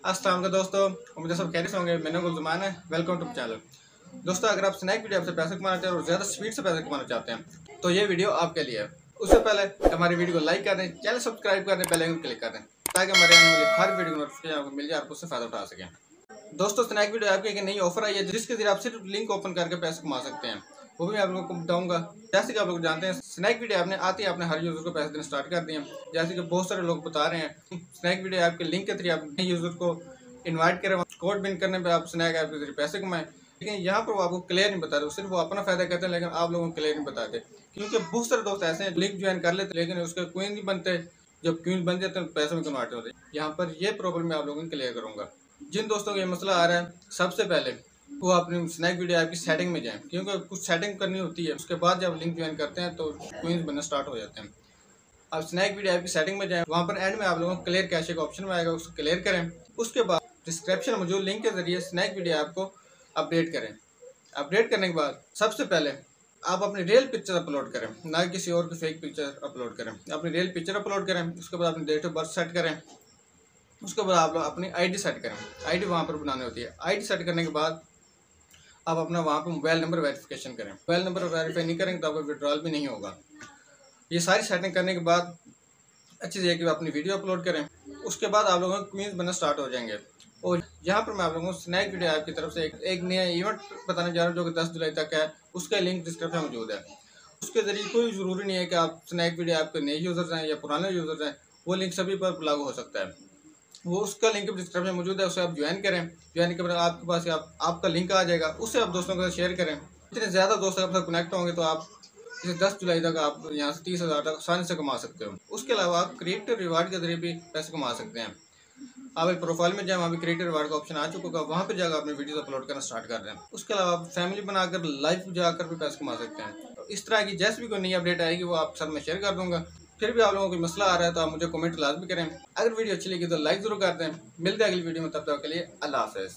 अस्सलाम वालेकुम दोस्तों, उम्मीद है सब खैरियत से होंगे। मैंने गुलजुमान है, वेलकम टू चैनल। दोस्तों, अगर आप स्नैक वीडियो से पैसे कमाना चाहते हैं और ज़्यादा स्पीड से पैसे कमाना चाहते हैं तो ये वीडियो आपके लिए है। उससे पहले हमारी वीडियो को लाइक कर दें, चैनल सब्सक्राइब कर दें, बेल आइकन क्लिक कर दें ताकि हमारे आने वाली हर वीडियो नोटिफिकेशन आपको मिल जाए, आप उससे फ़ायदा उठा सकें। दोस्तों, स्नैक वीडियो आपके एक नई ऑफर आई है जिसके जरिए आप सिर्फ लिंक ओपन करके पैसे कमा सकते हैं। वो भी मैं आप लोगों को बताऊंगा। जैसे कि आप लोग जानते हैं, स्नैक वीडियो आपने आते ही आपने हर यूज़र को पैसे देना स्टार्ट कर दिए हैं। जैसे कि बहुत सारे लोग बता रहे हैं, स्नैक वीडियो ऐप के लिंक के जरिए आप यूज़र को इनवाइट करें, कोड बिन करने पे आप स्नैक ऐप के जरिए पैसे कमाएं। लेकिन यहाँ पर वो आपको क्लियर नहीं बताते, सिर्फ वो अपना फायदा कहते हैं, लेकिन आप लोगों को क्लियर नहीं बताते। क्योंकि बहुत सारे दोस्त ऐसे हैं लिंक ज्वाइन कर लेते लेकिन उसके क्वीन नहीं बनते। जब क्वीन बन जाते हैं पैसे में कन्वर्ट होते हैं। यहाँ पर ये प्रॉब्लम मैं आप लोगों को क्लियर करूँगा। जिन दोस्तों को ये मसला आ रहा है, सबसे पहले वो अपनी स्नैक वीडियो ऐप की सेटिंग में जाएं, क्योंकि कुछ सेटिंग करनी होती है। उसके बाद जब लिंक ज्वाइन करते हैं तो क्वींस बनना स्टार्ट हो जाते हैं। अब स्नैक वीडियो ऐप की सेटिंग में जाएं, वहाँ पर एंड में आप लोगों को क्लियर कैशे का ऑप्शन में आएगा, उसको क्लियर करें। उसके बाद डिस्क्रिप्शन में मौजूद लिंक के जरिए स्नैक वीडियो ऐप को अपडेट करें। अपडेट करने के बाद सबसे पहले आप अपनी रियल पिक्चर अपलोड करें, ना किसी और की फेक पिक्चर अपलोड करें। अपनी रियल पिक्चर अपलोड करें, उसके बाद अपनी डेट ऑफ बर्थ सेट करें। उसके बाद आप अपनी आईडी सेट करें। आईडी वहाँ पर बनानी होती है। आईडी सेट करने के बाद आप अपना वहाँ पर मोबाइल नंबर वेरिफिकेशन करें। मोबाइल नंबर वेरीफाई नहीं करेंगे तो आपका विड्रॉल भी नहीं होगा। ये सारी सेटिंग करने के बाद अच्छी जगह की अपनी वीडियो अपलोड करें। उसके बाद आप लोगों को क्वींस बनना स्टार्ट हो जाएंगे। और यहाँ पर मैं आप लोगों को स्नैक वीडियो ऐप की तरफ से एक नया इवेंट बताने जा रहा हूँ जो कि 10 जुलाई तक है। उसका लिंक डिस्क्रिप्शन में मौजूद है। उसके जरिए कोई ज़रूरी नहीं है कि आप स्नैक वीडियो ऐप के नए यूज़र्स हैं या पुराने यूज़र्स हैं, वो लिंक सभी पर लागू हो सकता है। वो उसका लिंक डिस्क्रिप्शन में मौजूद है, उसे आप ज्वाइन करें। ज्वाइन के बाद आपके पास आपका लिंक आ जाएगा, उससे आप दोस्तों के साथ शेयर करें। इतने ज़्यादा दोस्त आपके साथ कनेक्ट होंगे तो आप इसे 10 जुलाई तक आप यहाँ से 30,000 तक आसानी से कमा सकते हो। उसके अलावा आप क्रिएटर रिवार्ड के जरिए भी पैसे कमा सकते हैं। आप एक प्रोफाइल में जाए, वहाँ भी क्रिएटर रिवार्ड का ऑप्शन आ चुका होगा, वहाँ पे जाकर अपनी वीडियो अपलोड करना स्टार्ट कर दें। उसके अलावा आप फैमिली बनाकर लाइव जाकर भी पैसे कमा सकते हैं। तो इस तरह की जैसे भी कोई नई अपडेट आएगी वो आपके साथ मैं शेयर कर दूँगा। फिर भी आप लोगों को कोई मसला आ रहा है तो आप मुझे कमेंट लाजमी करें। अगर वीडियो अच्छी लगी तो लाइक ज़रूर कर दें। मिलते हैं अगली वीडियो में, तब तक के लिए अल्लाह हाफ़िज़।